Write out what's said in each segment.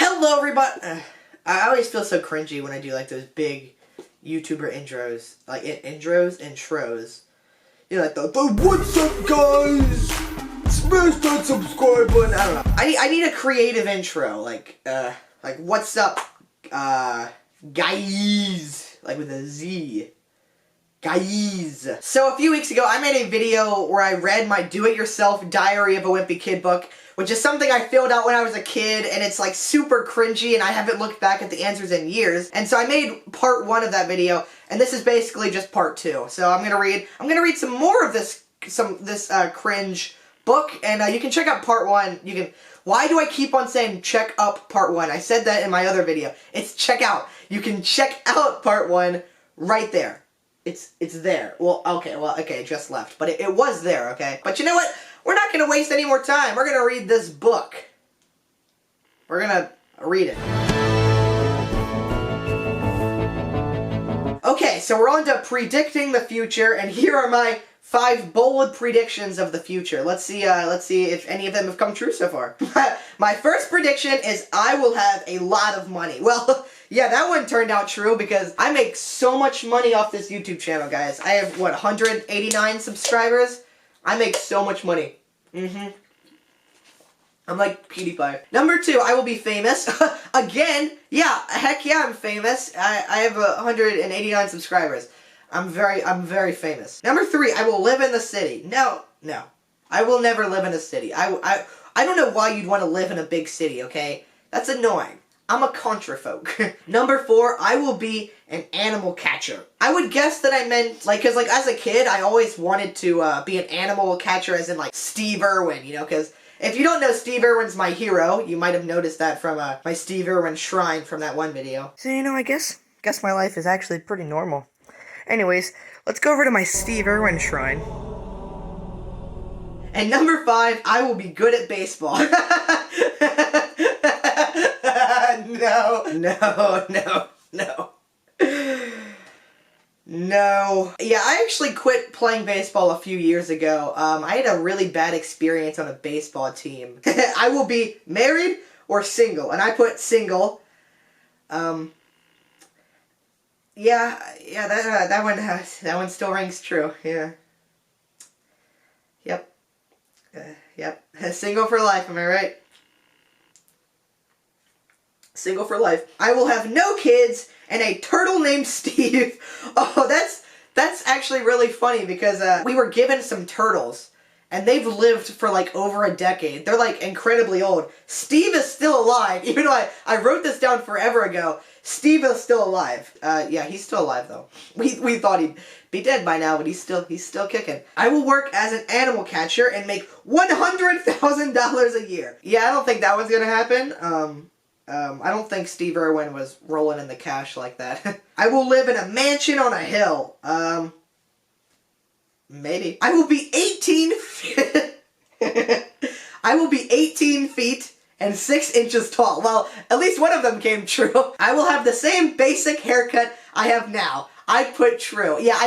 Hello, everybody. I always feel so cringy when I do like those big YouTuber intros, like intros. You know, like the "What's up, guys? Smash that subscribe button." I don't know. I need a creative intro, like "What's up, guys?" Like with a Z. Guys. So a few weeks ago, I made a video where I read my do-it-yourself Diary of a Wimpy Kid book, which is something I filled out when I was a kid, and it's like super cringy, and I haven't looked back at the answers in years. And so I made part 1 of that video, and this is basically just part 2. So I'm gonna read some more of this cringe book, and you can check out part 1. You can. Why do I keep on saying check up part 1? I said that in my other video. It's check out. You can check out part 1 right there. It's there. Well, okay, it just left. But it was there, okay? But you know what? We're not going to waste any more time. We're going to read this book. We're going to read it. Okay, so we're on to predicting the future, and here are my 5 bold predictions of the future. Let's see if any of them have come true so far. My first prediction is I will have a lot of money. Well, yeah, that one turned out true because I make so much money off this YouTube channel, guys. I have, what, 189 subscribers? I make so much money. I'm like PewDiePie. Number 2, I will be famous. Again, yeah, heck yeah, I'm famous. I have 189 subscribers. I'm very famous. Number 3, I will live in the city. No. I will never live in a city. I don't know why you'd want to live in a big city, okay? That's annoying. I'm a contra folk. Number 4, I will be an animal catcher. I would guess that I meant, cause as a kid, I always wanted to be an animal catcher as in, like, Steve Irwin, you know, cause if you don't know, Steve Irwin's my hero. You might have noticed that from my Steve Irwin shrine from that one video. So, you know, I guess my life is actually pretty normal. Anyways, let's go over to my Steve Irwin shrine. And number 5, I will be good at baseball. No. Yeah, I actually quit playing baseball a few years ago. I had a really bad experience on a baseball team. I will be married or single, and I put single. Yeah, that one still rings true. Yeah. Yep. Single for life, am I right? Single for life. I will have no kids and a turtle named Steve. Oh, that's actually really funny because we were given some turtles. And they've lived for like over a decade. They're like incredibly old. Steve is still alive. Even though I wrote this down forever ago, Steve is still alive. Yeah, he's still alive though. We thought he'd be dead by now, but he's still kicking. I will work as an animal catcher and make $100,000 a year. Yeah, I don't think that was gonna happen. I don't think Steve Irwin was rolling in the cash like that. I will live in a mansion on a hill. Maybe. I will be 18 feet. I will be 18 feet and 6 inches tall. Well, at least one of them came true. I will have the same basic haircut I have now. I put true. Yeah,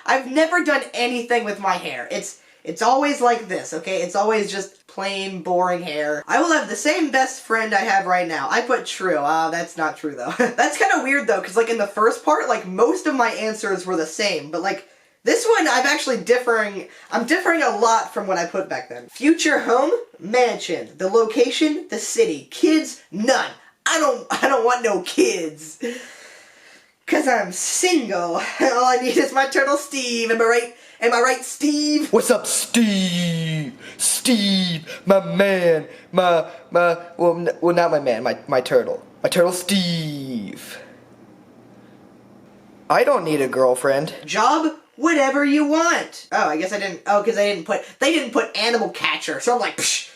I've never done anything with my hair. It's always like this, okay? It's always just plain, boring hair. I will have the same best friend I have right now. I put true. That's not true, though. That's kind of weird, though, because, like, in the first part, like, most of my answers were the same, but, like, this one, I'm differing a lot from what I put back then. Future home, mansion. The location, the city. Kids, none. I don't want no kids. Cause I'm single. All I need is my turtle Steve. Am I right, Steve? What's up, Steve? Steve, my man. Well, not my man, my turtle. My turtle Steve. I don't need a girlfriend. Job? Whatever you want. Oh, I guess I didn't. Oh, because they didn't put animal catcher. So I'm like, psh,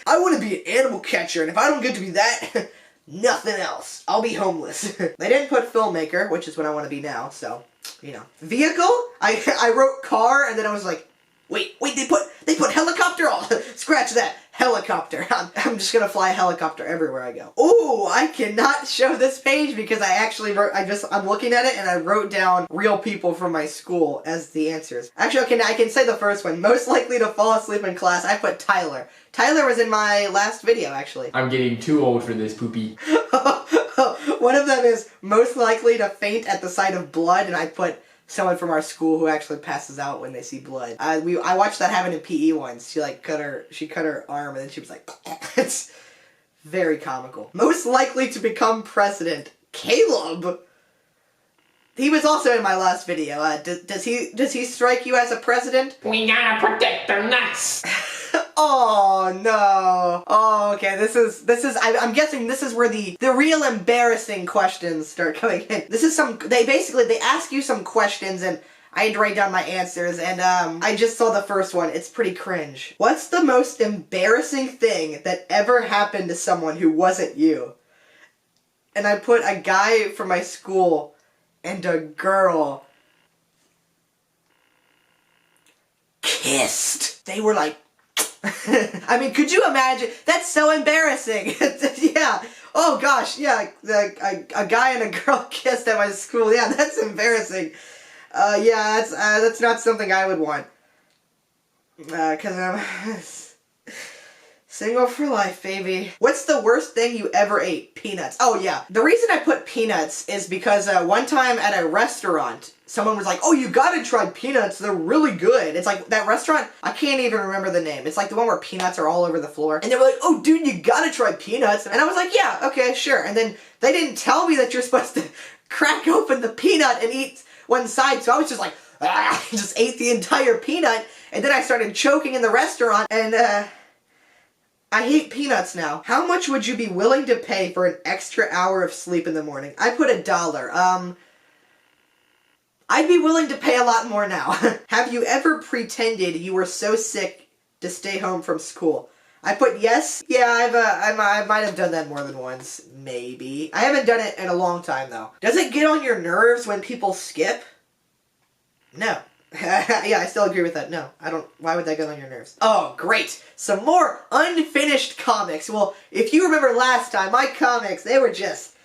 I want to be an animal catcher, and if I don't get to be that, nothing else. I'll be homeless. They didn't put filmmaker, which is what I want to be now. So, you know, vehicle. I wrote car, and then I was like, wait, they put helicopter. Oh, scratch that. Helicopter. I'm just gonna fly a helicopter everywhere I go. Ooh, I cannot show this page because I actually wrote, I'm looking at it and I wrote down real people from my school as the answers. Actually, okay, I can say the first one. Most likely to fall asleep in class, I put Tyler. Tyler was in my last video, actually. I'm getting too old for this, Poopy. One of them is most likely to faint at the sight of blood, and I put someone from our school who actually passes out when they see blood. I watched that happen in PE once. She cut her arm and then she was like, it's very comical. Most likely to become president, Caleb. He was also in my last video. Does he strike you as a president? We gotta protect their nuts. Oh no. Oh, okay. This is. I'm guessing this is where the real embarrassing questions start coming in. This is they ask you some questions and I had to write down my answers and I just saw the first one. It's pretty cringe. What's the most embarrassing thing that ever happened to someone who wasn't you? And I put a guy from my school and a girl kissed. They were like, I mean, could you imagine? That's so embarrassing. Yeah. Oh gosh. Yeah. A guy and a girl kissed at my school. Yeah, that's embarrassing. Yeah, that's not something I would want. 'Cause I'm single for life, baby. What's the worst thing you ever ate? Peanuts. Oh yeah. The reason I put peanuts is because one time at a restaurant, someone was like, oh, you gotta try peanuts, they're really good. It's like, that restaurant, I can't even remember the name. It's like the one where peanuts are all over the floor. And they were like, oh, dude, you gotta try peanuts. And I was like, yeah, okay, sure. And then they didn't tell me that you're supposed to crack open the peanut and eat one side, so I was just like, just ate the entire peanut. And then I started choking in the restaurant, and I hate peanuts now. How much would you be willing to pay for an extra hour of sleep in the morning? I put $1. I'd be willing to pay a lot more now. Have you ever pretended you were so sick to stay home from school? I put yes. Yeah, I might have done that more than once. Maybe. I haven't done it in a long time, though. Does it get on your nerves when people skip? No. Yeah, I still agree with that. No, I don't. Why would that get on your nerves? Oh, great. Some more unfinished comics. Well, if you remember last time, my comics, they were just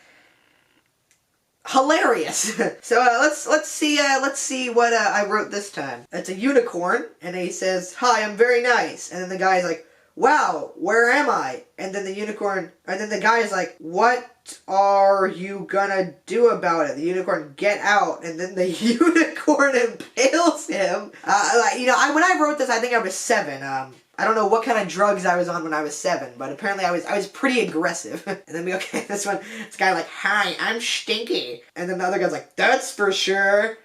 hilarious. So let's see what I wrote this time. It's a unicorn, and he says, "Hi, I'm very nice." And then the guy's like, "Wow, where am I?" And then the guy is like, "What are you gonna do about it?" The unicorn, "Get out." And then the unicorn impales him. When I wrote this, I think I was 7. I don't know what kind of drugs I was on when I was 7, but apparently I was pretty aggressive. And then this guy like, "Hi, I'm Stinky." And then the other guy's like, "That's for sure."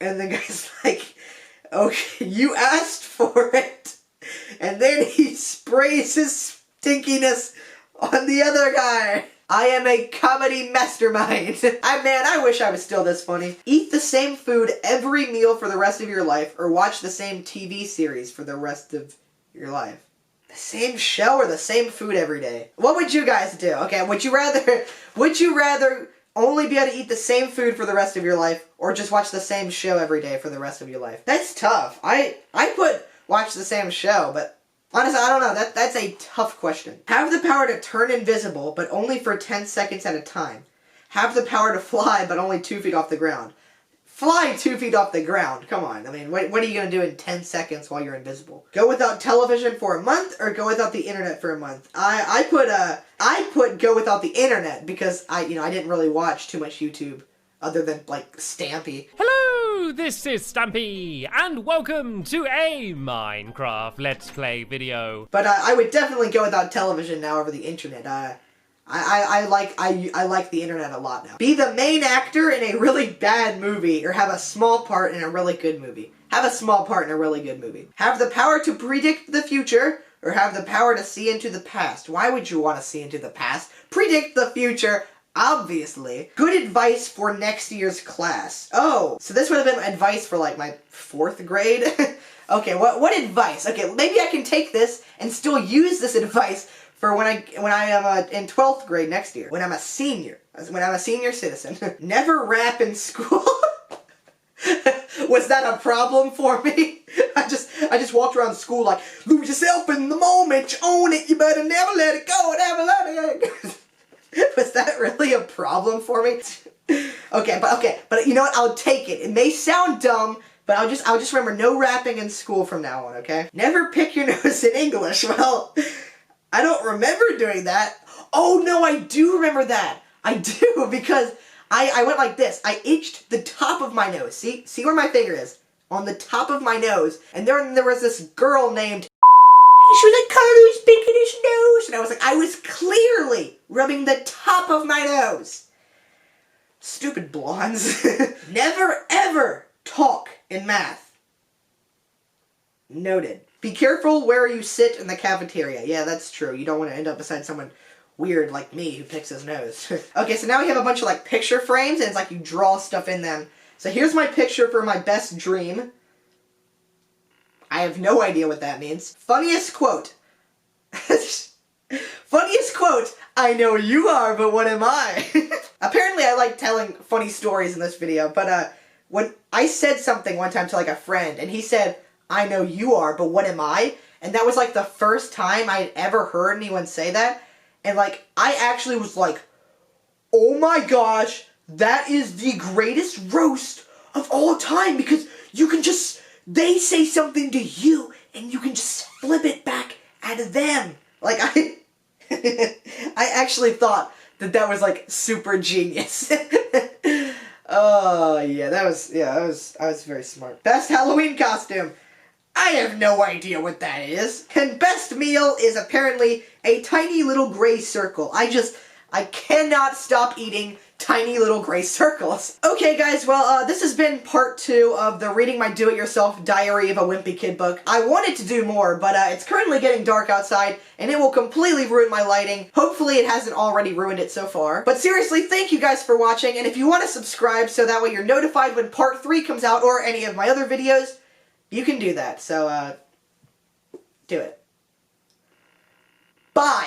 And the guy's like, "Okay, you asked for it." And then he sprays his stinkiness on the other guy. I am a comedy mastermind. I wish I was still this funny. Eat the same food every meal for the rest of your life, or watch the same TV series for the rest of your life. The same show or the same food every day? What would you guys do? Okay, would you rather only be able to eat the same food for the rest of your life, or just watch the same show every day for the rest of your life? That's tough. I put watch the same show, but honestly, I don't know. That's a tough question. Have the power to turn invisible, but only for 10 seconds at a time. Have the power to fly, but only 2 feet off the ground. Fly 2 feet off the ground. Come on. I mean, what are you going to do in 10 seconds while you're invisible? Go without television for a month, or go without the internet for a month? I put go without the internet because I didn't really watch too much YouTube other than like Stampy. Hello, this is Stampy, and welcome to a Minecraft Let's Play video. But I would definitely go without television now over the internet. I like the internet a lot now. Be the main actor in a really bad movie, or have a small part in a really good movie. Have a small part in a really good movie. Have the power to predict the future, or have the power to see into the past. Why would you want to see into the past? Predict the future, obviously. Good advice for next year's class. Oh, so this would have been advice for like my 4th grade? Okay, what advice? Okay, maybe I can take this and still use this advice for when I am in 12th grade next year. When I'm a senior. When I'm a senior citizen. Never rap in school. Was that a problem for me? I just walked around school like, lose yourself in the moment, you own it, you better never let it go, never let it go. Was that really a problem for me? Okay, but you know what? I'll take it. It may sound dumb, but I'll just remember no rapping in school from now on, okay? Never pick your nose in English. Well, I don't remember doing that. Oh no, I do remember that. I do, because I went like this. I itched the top of my nose. See where my finger is? On the top of my nose. And then there was this girl named she was like, Carlos picking his nose. And I was like, I was clearly rubbing the top of my nose. Stupid blondes. Never ever talk in math. Noted. Be careful where you sit in the cafeteria. Yeah, that's true. You don't want to end up beside someone weird like me who picks his nose. Okay, so now we have a bunch of like picture frames and it's like you draw stuff in them. So here's my picture for my best dream. I have no idea what that means. Funniest quote. Funniest quote. I know you are, but what am I? Apparently I like telling funny stories in this video, but when I said something one time to like a friend and he said, I know you are, but what am I? And that was like the first time I had ever heard anyone say that. And like, I actually was like, oh my gosh, that is the greatest roast of all time because you can just, they say something to you and you can just flip it back at them. Like I actually thought that was like super genius. Oh yeah, I was very smart. Best Halloween costume. I have no idea what that is. And best meal is apparently a tiny little gray circle. I cannot stop eating tiny little gray circles. Okay guys, well this has been part 2 of the Reading My Do-It-Yourself Diary of a Wimpy Kid book. I wanted to do more, but it's currently getting dark outside, and it will completely ruin my lighting. Hopefully it hasn't already ruined it so far. But seriously, thank you guys for watching, and if you want to subscribe so that way you're notified when part 3 comes out or any of my other videos, you can do that. So, do it. Bye!